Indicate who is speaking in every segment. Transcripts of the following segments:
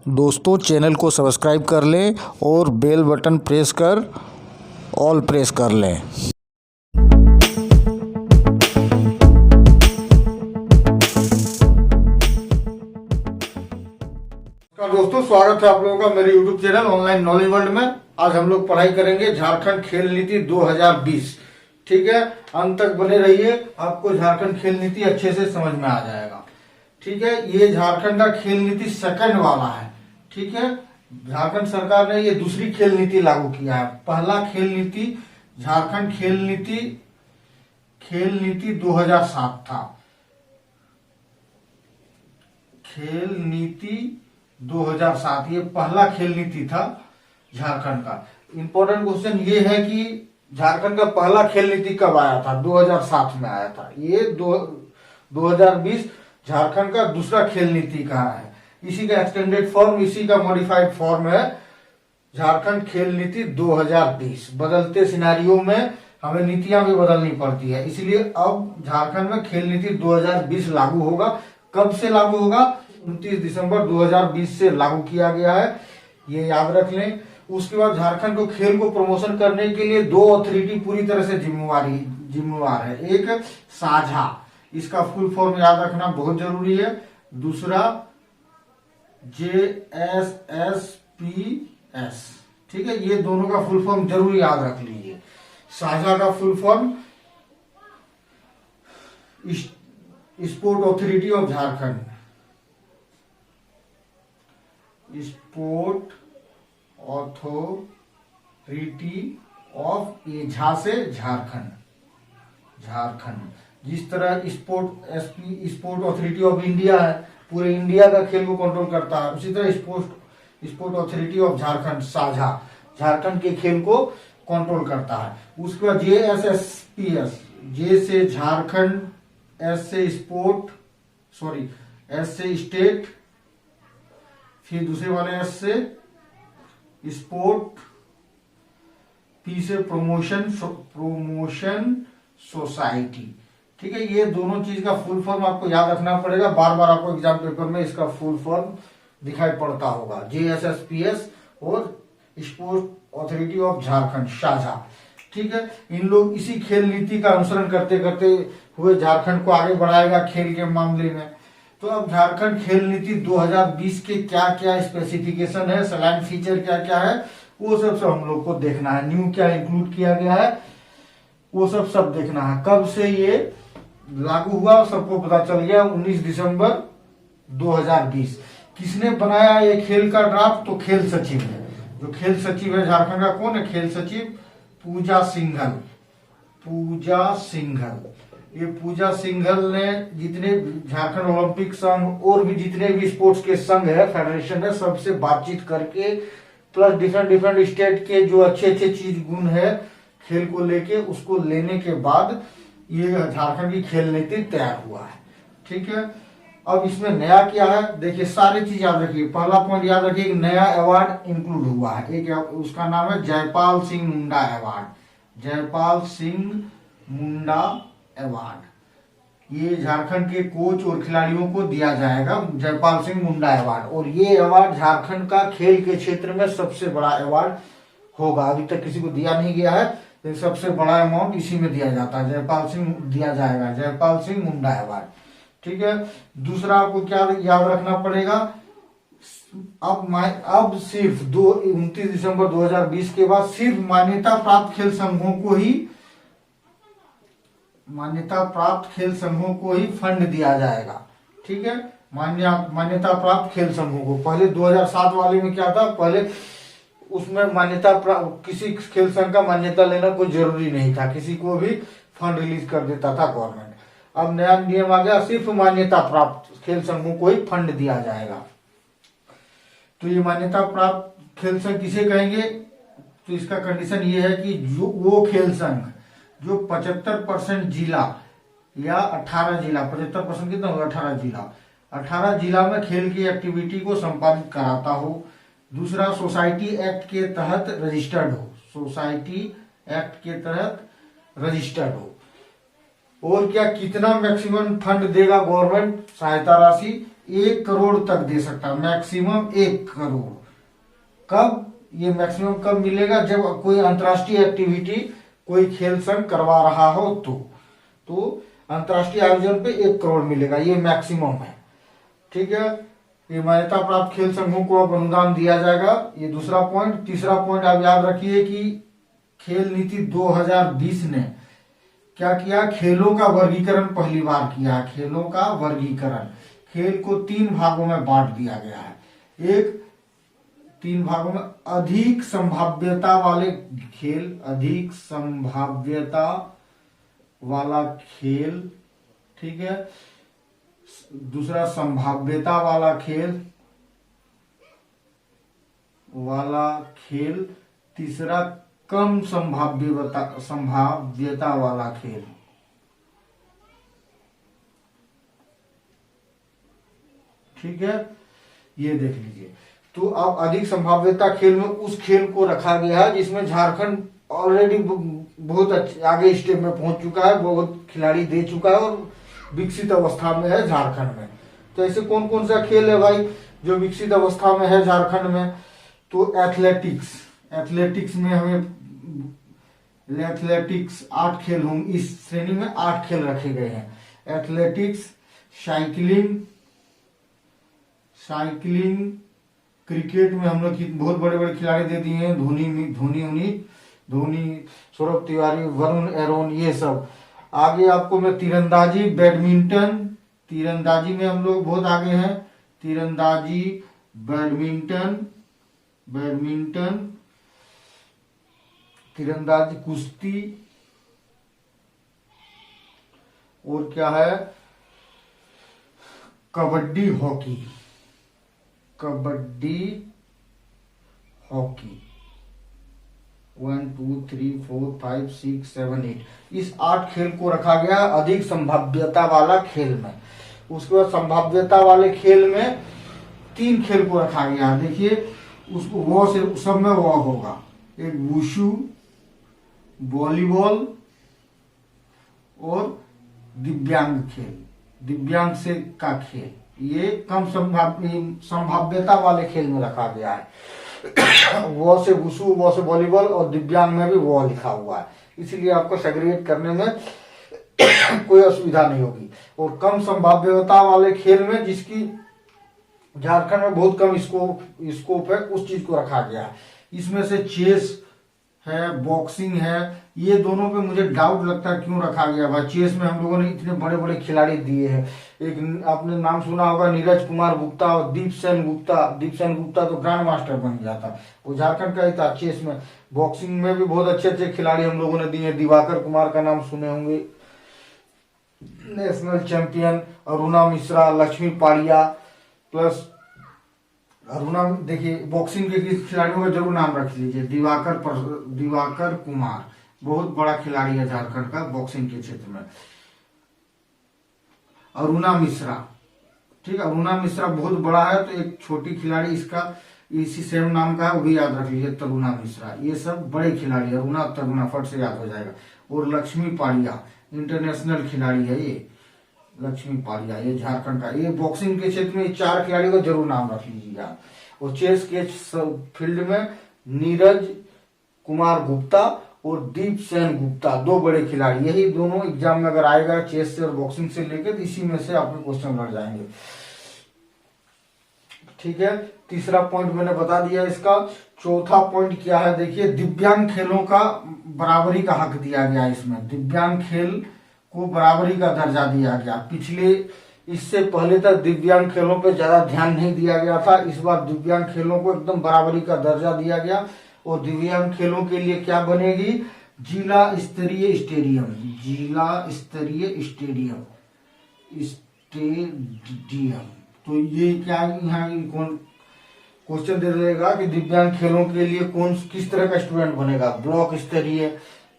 Speaker 1: दोस्तों चैनल को सब्सक्राइब कर लें और बेल बटन प्रेस कर ऑल प्रेस कर लें।
Speaker 2: दोस्तों स्वागत है आप लोगों का मेरे YouTube channel online knowledge world में। आज हम लोग पढ़ाई करेंगे झारखंड खेल नीति 2020। ठीक है, अंत तक बने रहिए, आपको झारखंड खेल नीति अच्छे से समझ में आ जाएगा। ठीक है, ये झारखंड का खेल नीति सेकंड वाला है। ठीक है, झारखंड सरकार ने ये दूसरी खेल नीति लागू किया है। पहला खेल नीति झारखंड खेल नीति 2007 था। खेल नीति 2007 ये पहला खेल नीति था झारखंड का। इंपॉर्टेंट क्वेश्चन ये है कि झारखंड का पहला खेल नीति कब आया था? 2007 में आया था। ये 2020 झारखंड का दूसरा खेल नीति का है। इसी का एक्सटेंडेड फॉर्म, इसी का मॉडिफाइड फॉर्म है झारखंड खेल नीति 2020। बदलते सिनेरियो में हमें नीतियां भी बदलनी पड़ती है, इसलिए अब झारखंड में खेल नीति 2020 लागू होगा। कब से लागू होगा? 29 दिसंबर 2020 से लागू किया गया है, ये याद रख लें। उसके बाद झारखंड को खेल को प्रमोशन करने के लिए दो अथॉरिटी पूरी तरह से जिम्मेवार है। एक साझा, इसका फुल फॉर्म याद रखना बहुत जरूरी है। दूसरा JSSPS। ठीक है, ये दोनों का फुल फॉर्म जरूर याद रख लीजिए। साझा का full form sport authority of Jharkhand, sport authority of Jha से झारखंड। जिस तरह स्पोर्ट अथॉरिटी ऑफ इंडिया है, पूरे इंडिया का खेल को कंट्रोल करता है, उसी तरह स्पोर्ट अथॉरिटी ऑफ झारखंड साझा झारखंड के खेल को कंट्रोल करता है। उसके बाद JSSPS, जे से झारखंड, एस से स्टेट, फिर दूसरे वाले एस से स्पोर्ट, पी से प्रमोशन सोसाइटी। ठीक है, ये दोनों चीज का फुल फॉर्म आपको याद रखना पड़ेगा। बार बार आपको एग्जाम पेपर में इसका फुल फॉर्म दिखाई पड़ता होगा। JSSPS और स्पोर्ट अथॉरिटी ऑफ झारखंड साझा। ठीक है, इन लोग इसी खेल नीति का अनुसरण करते करते हुए झारखंड को आगे बढ़ाएगा खेल के मामले में। तो अब झारखंड खेल नीति 2020 के क्या क्या स्पेसिफिकेशन है, सलाइन फीचर क्या क्या है, वो सब हम लोग को देखना है। न्यू क्या इंक्लूड किया गया है, वो सब देखना है। कब से ये लागू हुआ सबको पता चल गया, 19 दिसंबर 2020। किसने बनाया ये खेल का ड्राफ्ट? तो खेल सचिव है। जो खेल सचिव है झारखंड का, कौन है खेल सचिव? पूजा सिंघल। ये पूजा सिंघल ने जितने झारखंड ओलंपिक संघ और भी जितने भी स्पोर्ट्स के संघ है, फेडरेशन है, सबसे बातचीत करके प्लस डिफरेंट स्टेट के जो अच्छे चीज गुण है खेल को लेके, उसको लेने के बाद ये झारखंड की खेल नीति तैयार हुआ है। ठीक है, अब इसमें नया क्या है देखिए, सारी चीज याद रखिए। पहला पॉइंट याद रखिए, एक नया अवार्ड इंक्लूड हुआ है। एक उसका नाम है जयपाल सिंह मुंडा अवार्ड। जयपाल सिंह मुंडा अवार्ड ये झारखंड के कोच और खिलाड़ियों को दिया जाएगा, जयपाल सिंह मुंडा अवार्ड। और ये अवार्ड झारखंड का खेल के क्षेत्र में सबसे बड़ा अवार्ड होगा। अभी तक किसी को दिया नहीं गया है, तो सबसे बड़ा अमाउंट इसी में दिया जाता है, जयपाल सिंह दिया जाएगा, जयपाल सिंह मुंडा अवार्ड। ठीक है, दूसरा आपको क्या याद रखना पड़ेगा, अब सिर्फ 29 दिसंबर 2020 के बाद सिर्फ मान्यता प्राप्त खेल संघों को ही फंड दिया जाएगा। ठीक है, मान्यता प्राप्त खेल संघों को। पहले 2007 वाले में क्या था, पहले उसमें किसी खेल संघ का मान्यता लेना कोई जरूरी नहीं था, किसी को भी फंड रिलीज कर देता था गवर्नमेंट। अब नया नियम आ गया, सिर्फ मान्यता प्राप्त खेल संघों को ही फंड दिया जाएगा। तो ये मान्यता प्राप्त खेल संघ किसे कहेंगे? तो इसका कंडीशन ये है कि जो वो खेल संघ जो 75% जिला या 18 जिला, 75% कितना होगा? 18 जिला में खेल की एक्टिविटी को संपादित कराता हो। दूसरा, सोसाइटी एक्ट के तहत रजिस्टर्ड हो। और क्या कितना मैक्सिमम फंड देगा गवर्नमेंट सहायता राशि? 1 करोड़ तक दे सकता है, मैक्सिमम 1 करोड़। कब ये मैक्सिमम कब मिलेगा? जब कोई अंतर्राष्ट्रीय एक्टिविटी कोई खेल संघ करवा रहा हो तो अंतर्राष्ट्रीय आयोजन पे 1 करोड़ मिलेगा, ये मैक्सिमम है। ठीक है, ये मान्यता प्राप्त खेल संघों को अब अनुदान दिया जाएगा, ये दूसरा पॉइंट। तीसरा पॉइंट आप याद रखिए कि खेल नीति 2020 ने क्या किया? खेलों का वर्गीकरण पहली बार किया। खेलों का वर्गीकरण, खेल को 3 भागों में बांट दिया गया है। एक 3 भागों में अधिक संभाव्यता वाले खेल, अधिक संभाव्यता वाला खेल, ठीक है। दूसरा संभाव्यता वाला खेल, तीसरा कम संभाव्यता वाला खेल। ठीक है, ये देख लीजिए। तो अब अधिक संभाव्यता खेल में उस खेल को रखा गया है जिसमें झारखंड ऑलरेडी बहुत आगे स्टेप में पहुंच चुका है, बहुत खिलाड़ी दे चुका है और विकसित अवस्था में है झारखंड में। तो ऐसे कौन कौन सा खेल है भाई जो विकसित अवस्था में है झारखंड में? तो एथलेटिक्स में हमें 8 खेल होंगे, इस श्रेणी में 8 खेल रखे गए हैं। एथलेटिक्स, साइकिलिंग, क्रिकेट में हम लोग बहुत बड़े बड़े खिलाड़ी दे दिए हैं, धोनी, सौरभ तिवारी, वरुण एरोन, ये सब। आगे आपको मैं तीरंदाजी, तीरंदाजी में हम लोग बहुत आगे हैं। तीरंदाजी, बैडमिंटन, तीरंदाजी, कुश्ती, और क्या है? कबड्डी, हॉकी। 1 2 3 4 5 6 7 8, इस 8 खेल को रखा गया अधिक संभाव्यता वाला खेल में। उसके बाद संभाव्यता वाले खेल में 3 खेल को रखा गया। देखिए उसको वो से सब में वो होगा, एक वुशु, वॉलीबॉल और दिव्यांग खेल, दिव्यांग से का खेल, ये कम संभाव्यता वाले खेल में रखा गया है। वो से वुशु, वो से वॉलीबॉल और दिव्यांग में भी वो लिखा हुआ है, इसलिए आपको सेग्रीगेट करने में कोई असुविधा नहीं होगी। और कम संभाव्यता वाले खेल में जिसकी झारखंड में बहुत कम स्कोप है, उस चीज को रखा गया है। इसमें से चेस है, बॉक्सिंग है, ये दोनों पे मुझे डाउट लगता है क्यों रखा गया भाई। चेस में हम लोगों ने इतने बड़े बड़े खिलाड़ी दिए हैं, एक आपने नाम सुना होगा नीरज कुमार गुप्ता और दीपसेन गुप्ता तो ग्रैंड मास्टर बन गया था, वो झारखंड का ही था चेस में। बॉक्सिंग में भी बहुत अच्छे अच्छे खिलाड़ी हम लोगों ने दिए, दिवाकर कुमार का नाम सुने होंगे, national champion Aruna Mishra, Lakshmi Padiya, plus Aruna, देखिए बॉक्सिंग के खिलाड़ियों का जरूर नाम रख लीजिए, दिवाकर कुमार बहुत बड़ा खिलाड़ी है झारखंड का बॉक्सिंग के क्षेत्र में। अरुणा मिश्रा, ठीक है, अरुणा मिश्रा बहुत बड़ा है, तो एक छोटी खिलाड़ी इसका इसी सेम नाम का है, वो भी याद रख लीजिए, तरुणा मिश्रा। ये सब बड़े खिलाड़ी, अरुणा तरुणा फट से याद हो जाएगा। और लक्ष्मी पाड़िया इंटरनेशनल खिलाड़ी है, ये लक्ष्मी पाड़िया, ये झारखंड का, ये बॉक्सिंग के क्षेत्र में 4 खिलाड़ियों का जरूर नाम रख लीजिएगा। और चेस के फील्ड में नीरज कुमार गुप्ता और दीपसेन गुप्ता, 2 बड़े खिलाड़ी, यही दोनों एग्जाम में अगर आएगा चेस से और बॉक्सिंग से लेकर, तो इसी में से आपके क्वेश्चन लड़ जाएंगे। ठीक है, तीसरा पॉइंट मैंने बता दिया इसका। चौथा पॉइंट क्या है, देखिए दिव्यांग खेलों का बराबरी का हक दिया गया। इसमें दिव्यांग खेल को बराबरी का दर्जा दिया गया। इससे पहले तक दिव्यांग खेलों पे ज्यादा ध्यान नहीं दिया गया था, इस बार दिव्यांग खेलों को एकदम बराबरी का दर्जा दिया गया। और दिव्यांग खेलों के लिए क्या बनेगी? जिला स्तरीय स्टेडियम। तो ये क्या यहाँ कौन क्वेश्चन दे देगा कि दिव्यांग खेलों के लिए किस तरह का स्टूडेंट बनेगा, ब्लॉक स्तरीय,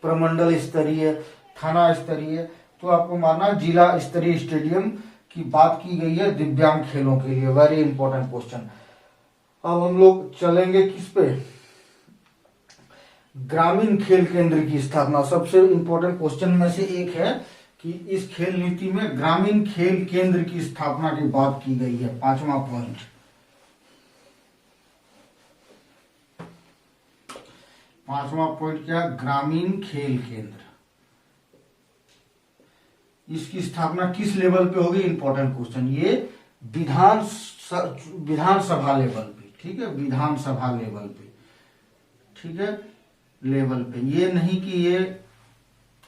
Speaker 2: प्रमंडल स्तरीय, थाना स्तरीय, तो आपको मानना जिला स्तरीय स्टेडियम की बात की गई है दिव्यांग खेलों के लिए। Very important question. अब हम लोग चलेंगे किस पे? ग्रामीण खेल केंद्र की स्थापना। सबसे इंपॉर्टेंट क्वेश्चन में से एक है कि इस खेल नीति में ग्रामीण खेल केंद्र की स्थापना की बात की गई है। 5वां पॉइंट, क्या, ग्रामीण खेल केंद्र। इसकी स्थापना किस लेवल पे होगी? Important question. ये विधानसभा लेवल पे, ठीक है, विधानसभा लेवल पे, ठीक है, लेवल पे। ये नहीं कि ये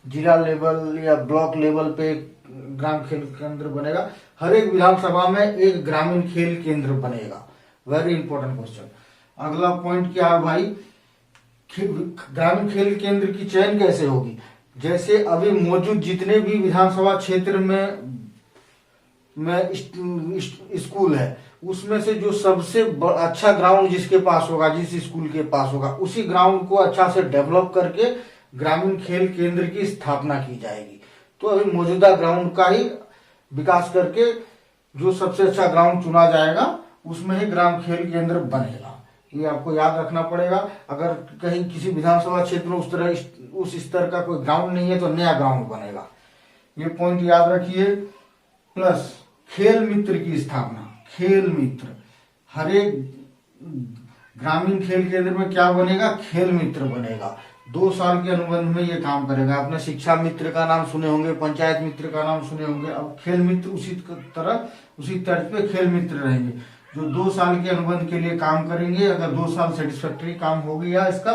Speaker 2: जिला लेवल या ब्लॉक लेवल पे ग्राम खेल केंद्र बनेगा। हर एक विधानसभा में एक ग्रामीण खेल केंद्र बनेगा। Very important question. अगला पॉइंट क्या है भाई? ग्रामीण खेल केंद्र की चयन कैसे होगी? जैसे अभी मौजूद जितने भी विधानसभा क्षेत्र में स्कूल है, उसमें से जो सबसे अच्छा ग्राउंड जिसके पास होगा, जिस स्कूल के पास होगा, उसी ग्राउंड को अच्छा से डेवलप करके ग्रामीण खेल केंद्र की स्थापना की जाएगी। तो अभी मौजूदा ग्राउंड का ही विकास करके जो सबसे अच्छा ग्राउंड चुना जाएगा उसमें ही ग्राम खेल केंद्र बनेगा। ये आपको याद रखना पड़ेगा। अगर कहीं किसी विधानसभा क्षेत्र में उस स्तर का कोई ग्राउंड नहीं है तो नया ग्राउंड बनेगा। ये पॉइंट याद रखिए। प्लस खेल मित्र की स्थापना। खेल मित्र, हर एक ग्रामीण खेल केंद्र में क्या बनेगा? खेल मित्र बनेगा। 2 साल के अनुबंध में ये काम करेगा। आपने शिक्षा मित्र का नाम सुने होंगे, पंचायत मित्र का नाम सुने होंगे। अब खेल मित्र उसी तर्ज पे खेल मित्र रहेंगे जो 2 साल के अनुबंध के लिए काम करेंगे। अगर 2 साल सेटिस्फैक्ट्री काम हो गया इसका,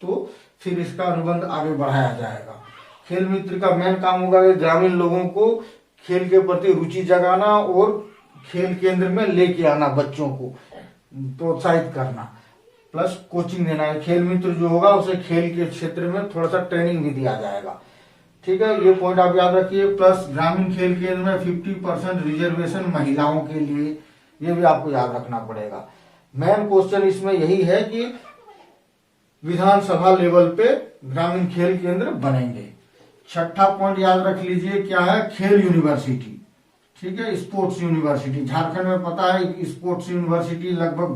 Speaker 2: तो फिर इसका अनुबंध आगे बढ़ाया जाएगा। खेल मित्र का मेन काम होगा कि ग्रामीण लोगों को खेल के प्रति रुचि जगाना और खेल केंद्र में लेके आना, बच्चों को प्रोत्साहित करना, प्लस कोचिंग देना है। खेल मित्र जो होगा उसे खेल के क्षेत्र में थोड़ा सा ट्रेनिंग भी दिया जाएगा। ठीक है, ये पॉइंट आप याद रखिए। प्लस ग्रामीण खेल केंद्र में 50% रिजर्वेशन महिलाओं के लिए, ये भी आपको याद रखना पड़ेगा। मेन क्वेश्चन इसमें यही है कि विधानसभा लेवल पे ग्रामीण खेल केंद्र बनेंगे। 6ठा पॉइंट याद रख लीजिए, क्या है? खेल यूनिवर्सिटी। ठीक है, स्पोर्ट्स यूनिवर्सिटी। झारखंड में पता है स्पोर्ट्स यूनिवर्सिटी लगभग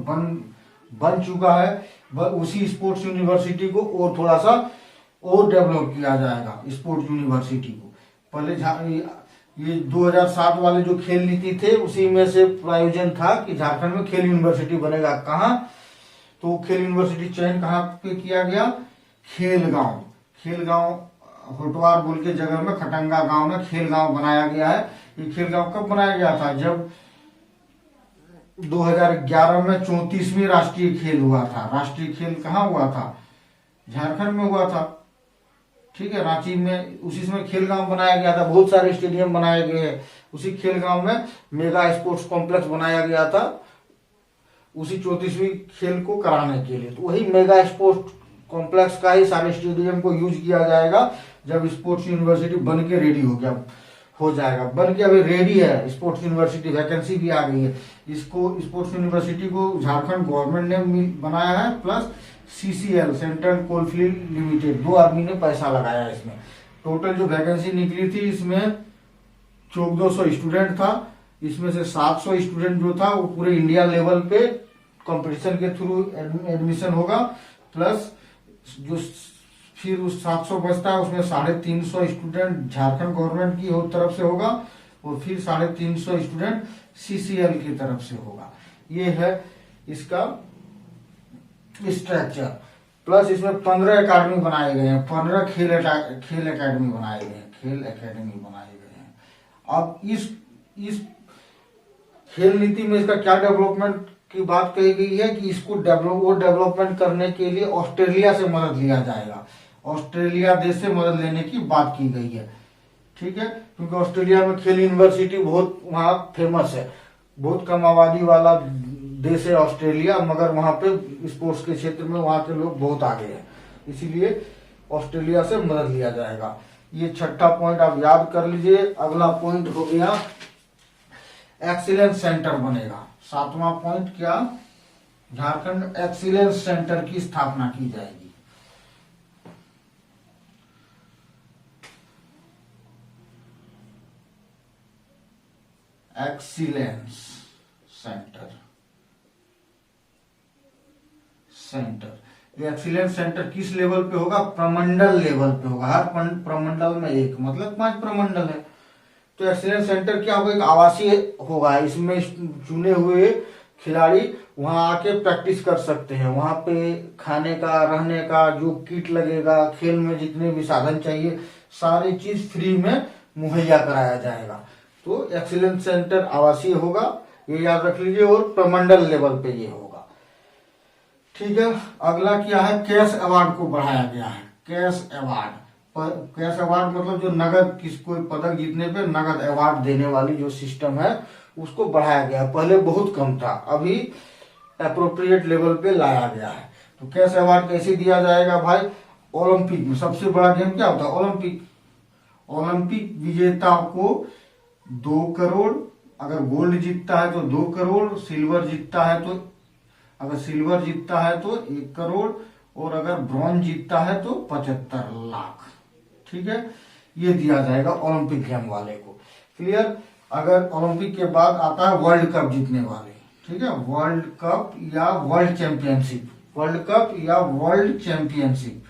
Speaker 2: बन चुका है। उसी स्पोर्ट्स यूनिवर्सिटी को और थोड़ा सा और डेवलप किया जाएगा। स्पोर्ट्स यूनिवर्सिटी को पहले ये 2007 वाले जो खेल नीति थे उसी में से प्रायोजन था कि झारखंड में खेल यूनिवर्सिटी बनेगा। कहाँ? तो खेल यूनिवर्सिटी चयन कहाँ पे किया गया? खेलगांव होटवार बोल के जगह में, खटंगा गांव में खेलगांव बनाया गया है। ये खेलगांव कब बनाया गया था? जब 2011 में 34वीं राष्ट्रीय खेल हुआ था। राष्ट्रीय खेल कहाँ हुआ था? झारखंड में हुआ था। ठीक है, रांची में उसी समय खेलगांव बनाया गया था। बहुत सारे स्टेडियम बनाए गए हैं। उसी खेलगांव में मेगा स्पोर्ट्स कॉम्प्लेक्स बनाया गया था उसी 34वीं खेल को कराने के लिए। तो वही मेगा स्पोर्ट्स कॉम्प्लेक्स का ही सारे स्टेडियम को यूज किया जाएगा जब स्पोर्ट्स यूनिवर्सिटी बन के रेडी हो जाएगा। बन के अभी रेडी है स्पोर्ट्स यूनिवर्सिटी, वैकेंसी भी आ गई है। इसको स्पोर्ट्स यूनिवर्सिटी को झारखंड गवर्नमेंट ने बनाया है, plus CCL, central coalfield limited, 2 आदमी ने पैसा लगाया है इसमें। टोटल जो वैकेंसी निकली थी इसमें 1400 स्टूडेंट था। इसमें से 700 स्टूडेंट जो था वो पूरे इंडिया लेवल पे कंपटीशन के थ्रू एडमिशन होगा। प्लस जो फिर उस 700 बचता है उसमें 350 स्टूडेंट झारखंड गवर्नमेंट की तरफ से होगा और फिर 350 स्टूडेंट CCL की तरफ से होगा। ये है इसका स्ट्रक्चर। प्लस इसमें 15 अकादमी बनाए गए हैं। 15 खेल अकादमी बनाए गए हैं। अब इस खेल नीति में इसका क्या डेवलपमेंट की बात कही गई है कि इसको डेवलपमेंट करने के लिए ऑस्ट्रेलिया से मदद लिया जाएगा। ऑस्ट्रेलिया देश से मदद लेने की बात की गई है। ठीक है, क्योंकि ऑस्ट्रेलिया में खेल यूनिवर्सिटी बहुत वहाँ फेमस है। बहुत कम आबादी वाला देश है ऑस्ट्रेलिया, मगर वहाँ पे स्पोर्ट्स के क्षेत्र में वहाँ के लोग बहुत आगे हैं, इसीलिए ऑस्ट्रेलिया से मदद लिया जाएगा। ये 6ठा पॉइंट आप याद कर लीजिए। अगला पॉइंट हो गया एक्सीलेंस सेंटर बनेगा। 7वां पॉइंट क्या? झारखंड एक्सीलेंस सेंटर की स्थापना की जाएगी। एक्सीलेंस सेंटर एक्सीलेंस सेंटर किस लेवल पे होगा? प्रमंडल लेवल पे होगा। हर प्रमंडल में एक, मतलब 5 प्रमंडल है। तो एक्सीलेंस सेंटर क्या होगा? एक आवासीय होगा। इसमें चुने हुए खिलाड़ी वहां आके प्रैक्टिस कर सकते हैं। वहां पे खाने का, रहने का, जो किट लगेगा, खेल में जितने भी साधन चाहिए, सारी चीज फ्री में मुहैया कराया जाएगा। तो एक्सीलेंस सेंटर आवासीय होगा, ये याद रख लीजिए, और प्रमंडल लेवल पे ये होगा। ठीक है। अगला क्या है? कैश अवार्ड को बढ़ाया गया है। कैश अवार्ड, कैश अवार्ड मतलब जो नगद, किस कोई पदक जीतने पे नगद अवार्ड देने वाली जो सिस्टम है उसको बढ़ाया गया। पहले बहुत कम था, अभी अप्रोप्रिएट लेवल पे लाया गया है। तो कैश अवार्ड कैसे दिया जाएगा भाई? ओलंपिक में सबसे बड़ा गेम क्या होता है? ओलंपिक। ओलंपिक विजेता को 2 करोड़, अगर गोल्ड जीतता है तो 2 करोड़, सिल्वर जीतता है तो, अगर सिल्वर जीतता है तो 1 करोड़, और अगर ब्रॉन्ज जीतता है तो 75 लाख। ठीक है, ये दिया जाएगा ओलंपिक गेम वाले को। क्लियर। अगर ओलंपिक के बाद आता है वर्ल्ड कप जीतने वाले, ठीक है, वर्ल्ड कप या वर्ल्ड चैंपियनशिप, वर्ल्ड कप या वर्ल्ड चैंपियनशिप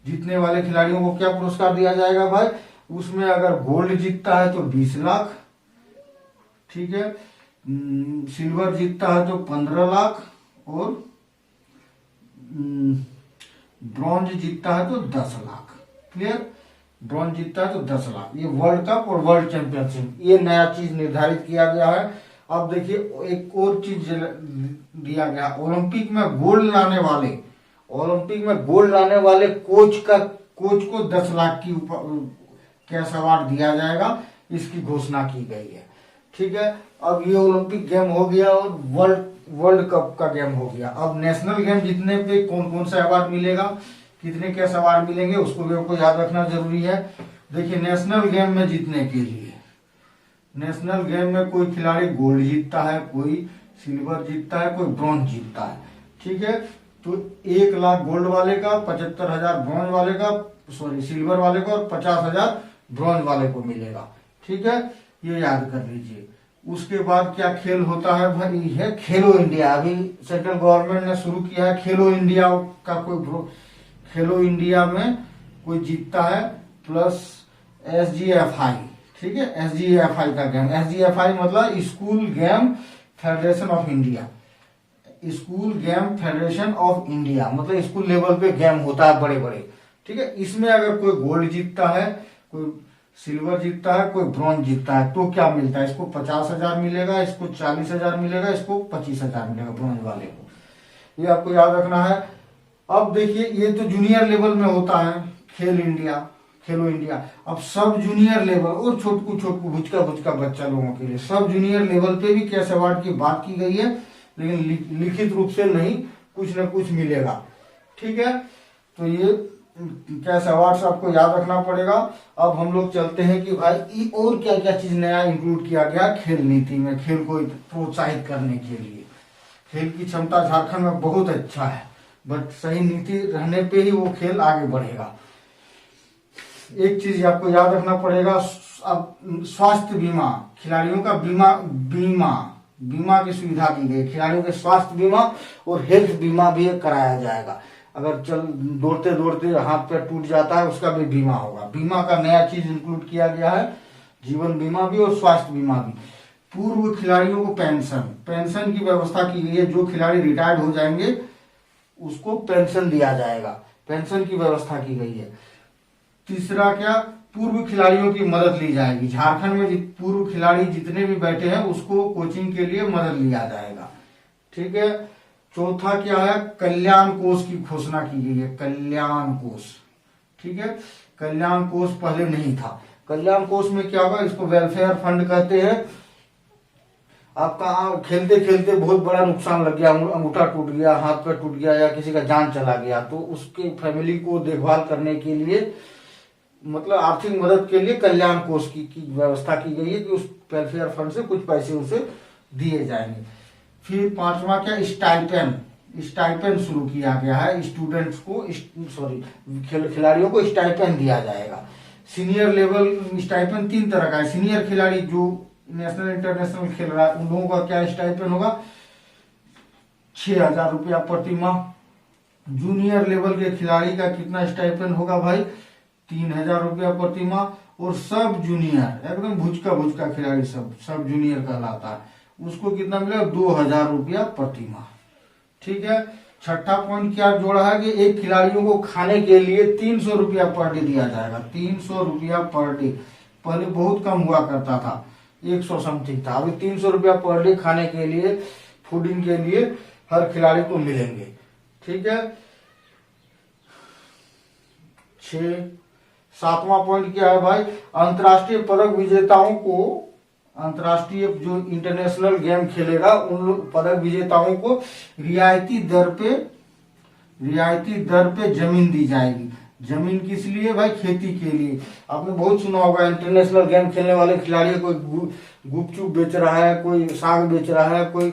Speaker 2: जीतने वाले खिलाड़ियों को क्या पुरस्कार दिया जाएगा भाई? उसमें अगर गोल्ड जीतता है तो 20 लाख, ठीक है, सिल्वर जीतता है तो 15 लाख, और ब्रॉन्ज जीतता है तो 10 लाख। क्लियर। ब्रॉन्ज जीतता है तो 10 लाख। ये वर्ल्ड कप और वर्ल्ड चैंपियनशिप, ये नया चीज निर्धारित किया गया है। अब देखिए एक और चीज दिया गया, ओलंपिक में गोल्ड लाने वाले, ओलंपिक में गोल्ड लाने वाले कोच को 10 लाख की कैश अवार्ड दिया जाएगा, इसकी घोषणा की गई है। ठीक है। अब ये ओलंपिक गेम हो गया और वर्ल्ड कप का गेम हो गया। अब नेशनल गेम जीतने पे कौन कौन सा अवार्ड मिलेगा, कितने कैश अवार्ड मिलेंगे, उसको भी आपको याद रखना जरूरी है। देखिए नेशनल गेम में जीतने के लिए, नेशनल गेम में कोई खिलाड़ी गोल्ड जीतता है, कोई सिल्वर जीतता है, कोई ब्रॉन्ज जीतता है। ठीक है। तो 1 लाख गोल्ड वाले का, 75,000 ब्रॉन्ज वाले का, सिल्वर वाले को, और 50,000 ब्रॉन्ज वाले को मिलेगा। ठीक है, ये याद कर लीजिए। उसके बाद क्या खेल होता है भाई? है खेलो इंडिया। अभी सेंट्रल गवर्नमेंट ने शुरू किया है खेलो इंडिया का। कोई खेलो इंडिया में कोई जीतता है प्लस SGFI, ठीक है, SGFI का गेम। SGFI मतलब school game federation of India, school game federation of India, मतलब स्कूल लेवल पे गेम होता है बड़े बड़े। ठीक है। इसमें अगर कोई गोल्ड जीतता है, कोई सिल्वर जीतता है, कोई ब्रॉन्ज जीतता है, तो क्या मिलता है? इसको 50,000 मिलेगा, इसको 40,000 मिलेगा, इसको 25,000 मिलेगा ब्रॉन्ज वाले को। ये आपको याद रखना है। अब देखिए ये तो जूनियर लेवल में होता है खेलो इंडिया। अब सब जूनियर लेवल और छोटकू भुचका बच्चा लोगों के लिए सब जूनियर लेवल पे भी कैश अवार्ड की बात की गई है, लेकिन लिखित रूप से नहीं, कुछ न कुछ मिलेगा। ठीक है। तो ये कैश अवार्ड आपको याद रखना पड़ेगा। अब हम लोग चलते हैं कि भाई और क्या क्या चीज नया इंक्लूड किया गया खेल नीति में, खेल को प्रोत्साहित करने के लिए। खेल की क्षमता झारखंड में बहुत अच्छा है, बट सही नीति रहने पे ही वो खेल आगे बढ़ेगा। एक चीज आपको याद रखना पड़ेगा, अब स्वास्थ्य बीमा, खिलाड़ियों का बीमा की सुविधा दी गई। खिलाड़ियों के स्वास्थ्य बीमा और हेल्थ बीमा भी कराया जाएगा। अगर दौड़ते दौड़ते हाथ पैर टूट जाता है, उसका भी बीमा होगा। बीमा का नया चीज इंक्लूड किया गया है, जीवन बीमा भी और स्वास्थ्य बीमा भी। पूर्व खिलाड़ियों को पेंशन की व्यवस्था की गई है। जो खिलाड़ी रिटायर्ड हो जाएंगे उसको पेंशन दिया जाएगा, पेंशन की व्यवस्था की गई है। तीसरा क्या? पूर्व खिलाड़ियों की मदद ली जाएगी। झारखंड में पूर्व खिलाड़ी जितने भी बैठे हैं उसको कोचिंग के लिए मदद लिया जाएगा। ठीक है। चौथा क्या है? कल्याण कोष की घोषणा की गई है, कल्याण कोष। ठीक है। कल्याण कोष पहले नहीं था। कल्याण कोष में क्या होगा? इसको वेलफेयर फंड कहते हैं। आपका खेलते खेलते बहुत बड़ा नुकसान लग गया, अंगूठा टूट गया, हाथ पैर टूट गया, या किसी का जान चला गया, तो उसके फैमिली को देखभाल करने के लिए, मतलब आर्थिक मदद के लिए कल्याण कोष की व्यवस्था की गई है कि उस वेलफेयर फंड से कुछ पैसे उसे दिए जाएंगे। फिर पांचवा क्या? स्टाइपेंड शुरू किया गया है। स्टूडेंट्स को खिलाड़ियों को स्टाइपेंड दिया जाएगा। सीनियर लेवल स्टाइपेंड 3 तरह का है। सीनियर खिलाड़ी जो नेशनल इंटरनेशनल खेल रहा है, उन लोगों का क्या स्टाइपेंड होगा? 6,000 रुपया प्रति माह। जूनियर लेवल के खिलाड़ी का कितना स्टाइपेंड होगा भाई? 3,000 रुपया प्रति माह। और सब जूनियर एकदम भुचका खिलाड़ी सब जूनियर कहलाता है, उसको कितना मिलेगा? 2,000 रुपया प्रति माह। ठीक है। छठा पॉइंट क्या जोड़ा है कि एक खिलाड़ियों को खाने के लिए 300 रुपया पर डे दिया जाएगा। 300 रुपया पर डे। पहले बहुत कम हुआ करता था, 100 समथिंग था, अभी 300 रुपया पर डे खाने के लिए, फूडिंग के लिए हर खिलाड़ी को मिलेंगे। ठीक है। 7वां पॉइंट क्या है भाई? अंतर्राष्ट्रीय पदक विजेताओं को, अंतर्राष्ट्रीय जो इंटरनेशनल गेम खेलेगा उन पदक विजेताओं को रियायती दर पे जमीन दी जाएगी। जमीन किस लिए भाई? खेती के लिए। आपने बहुत सुना होगा इंटरनेशनल गेम खेलने वाले खिलाड़ी कोई गुपचुप बेच रहा है, कोई साग बेच रहा है, कोई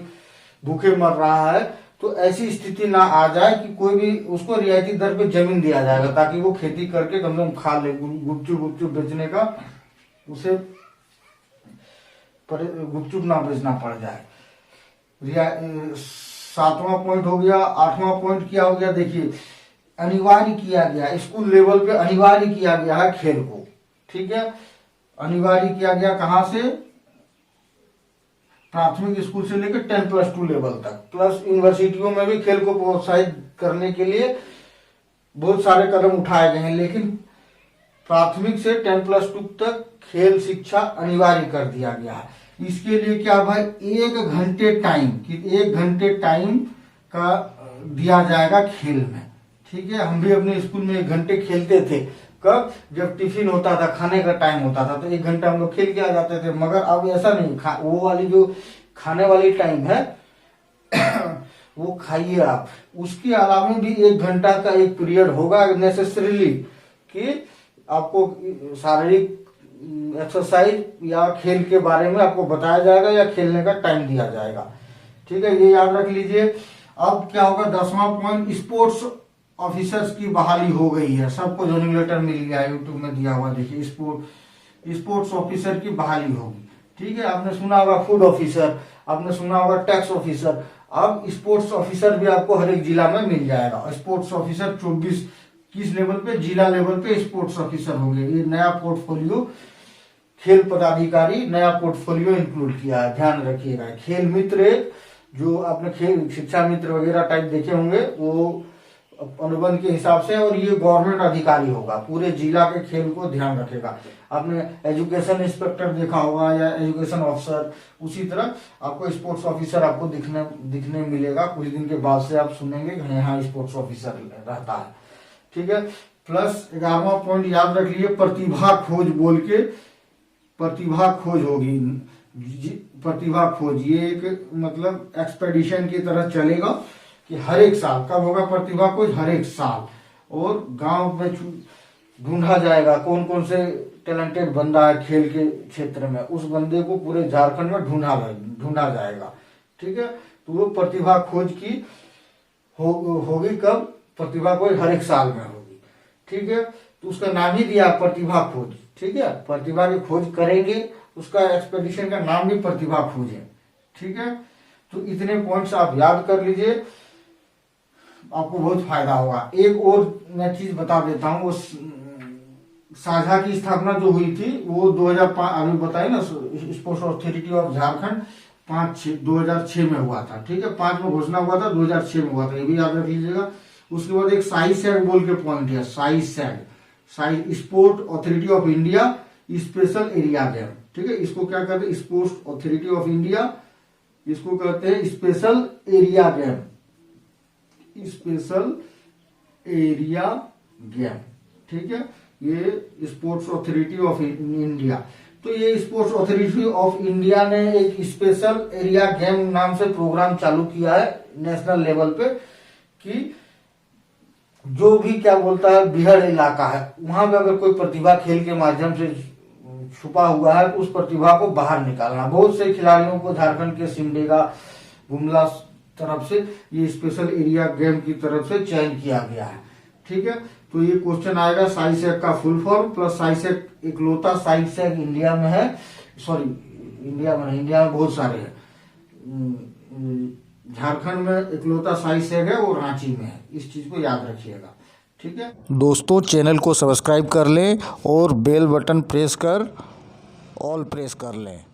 Speaker 2: भूखे मर रहा है। तो ऐसी स्थिति ना आ जाए कि कोई भी उसको रियायती दर पे जमीन दिया जाएगा ताकि वो खेती करके कम से कम खा ले। गुपचुप बेचने का उसे गुपचुप ना बेचना पड़ जाए। 7वां पॉइंट हो गया। 8वां पॉइंट क्या हो गया? देखिए, अनिवार्य किया गया, स्कूल लेवल पे अनिवार्य किया गया है खेल को। ठीक है। अनिवार्य किया गया कहां से? प्राथमिक स्कूल से लेकर 10+2 लेवल तक, प्लस यूनिवर्सिटियों में भी खेल को प्रोत्साहित करने के लिए बहुत सारे कदम उठाए गए हैं। लेकिन प्राथमिक से 10+2 तक खेल शिक्षा अनिवार्य कर दिया गया है। इसके लिए क्या भाई? 1 घंटे टाइम का दिया जाएगा खेल में। ठीक है। हम भी अपने स्कूल में 1 घंटे खेलते थे। कब? जब टिफिन होता था, खाने का टाइम होता था, तो 1 घंटा हम लोग खेल के आ जाते थे। मगर अब ऐसा नहीं, वो वाली जो खाने वाली टाइम है वो खाइए आप। उसके अलावा भी 1 घंटा का एक पीरियड होगा नेसेसरीली कि आपको शारीरिक एक्सरसाइज या खेल के बारे में आपको बताया जाएगा या खेलने का टाइम दिया जाएगा। ठीक है, ये याद रख लीजिए। अब क्या होगा? 10वां पॉइंट, स्पोर्ट्स ऑफिसर्स की बहाली हो गई है। सबको ज्वाइनिंग लेटर मिल गया है, यूट्यूब में दिया हुआ, देखिए। स्पोर्ट्स ऑफिसर की बहाली होगी। ठीक है। आपने सुना होगा फूड ऑफिसर, आपने सुना होगा टैक्स ऑफिसर। अब स्पोर्ट्स ऑफिसर भी आपको हर एक जिला में मिल जाएगा। स्पोर्ट्स ऑफिसर 24 किस लेवल पे? जिला लेवल पे स्पोर्ट्स ऑफिसर होंगे। ये नया पोर्टफोलियो, खेल पदाधिकारी नया पोर्टफोलियो इंक्लूड किया है, ध्यान रखिएगा। खेल मित्र, जो आपने खेल शिक्षा मित्र वगैरह टाइप देखे होंगे, वो अनुबंध के हिसाब से, और ये गवर्नमेंट अधिकारी होगा, पूरे जिला के खेल को ध्यान रखेगा। आपने एजुकेशन इंस्पेक्टर देखा होगा या एजुकेशन ऑफिसर, उसी तरह आपको स्पोर्ट्स ऑफिसर आपको दिखने मिलेगा। कुछ दिन के बाद से आप सुनेंगे यहाँ स्पोर्ट्स ऑफिसर रहता है। ठीक है। प्लस 11वां पॉइंट याद रख लीजिए, प्रतिभा खोज बोल के प्रतिभा खोज होगी। प्रतिभा खोज ये एक मतलब एक्सपेडिशन की तरह चलेगा कि हर एक साल। कब होगा प्रतिभा खोज? हर एक साल। और गांव में ढूंढा जाएगा कौन कौन से टैलेंटेड बंदा है खेल के क्षेत्र में, उस बंदे को पूरे झारखंड में ढूंढा जाएगा। ठीक है। तो वो प्रतिभा खोज की होगी कब? प्रतिभा खोज हर एक साल में होगी। ठीक है। तो उसका नाम ही दिया प्रतिभा खोज। ठीक है। प्रतिभा की खोज करेंगे, उसका एक्सपेडिशन का नाम भी प्रतिभा खोज है। ठीक है। तो इतने पॉइंट्स आप याद कर लीजिए, आपको बहुत फायदा होगा। एक और मैं चीज बता देता हूँ, वो साझा की स्थापना जो हुई थी वो 2005, अभी बताए ना, स्पोर्ट्स अथॉरिटी ऑफ झारखंड 2006 में हुआ था। ठीक है। 5 में घोषणा हुआ था, 2006 में हुआ था, ये भी याद रख लीजिएगा। उसके बाद एक साई सैग बोल के पॉइंट है, Sai sport authority of India special area game. ठीक है। इसको क्या कहते हैं? स्पोर्ट्स अथॉरिटी ऑफ इंडिया, इसको कहते हैं special area game, special area game. ठीक है। ये स्पोर्ट्स अथॉरिटी ऑफ इंडिया। तो ये स्पोर्ट्स अथॉरिटी ऑफ इंडिया ने एक स्पेशल एरिया गेम नाम से प्रोग्राम चालू किया है नेशनल लेवल पे, कि जो भी क्या बोलता है बिहड़ इलाका है, वहां पे अगर कोई प्रतिभा खेल के माध्यम से छुपा हुआ है, उस प्रतिभा को बाहर निकालना। बहुत से खिलाड़ियों को झारखंड के सिमडेगा, गुमला तरफ से ये स्पेशल एरिया गेम की तरफ से चयन किया गया है। ठीक है। तो ये क्वेश्चन आएगा साई सैग का फुल फॉर्म प्लस साई सैग, इकलौता साई सैग इंडिया में है। सॉरी, इंडिया में बहुत सारे हैं। झारखंड में इकलौता शाही शेर है वो रांची में है, इस चीज को याद रखिएगा। ठीक है
Speaker 1: दोस्तों, चैनल को सब्सक्राइब कर लें और बेल बटन प्रेस कर ऑल प्रेस कर लें।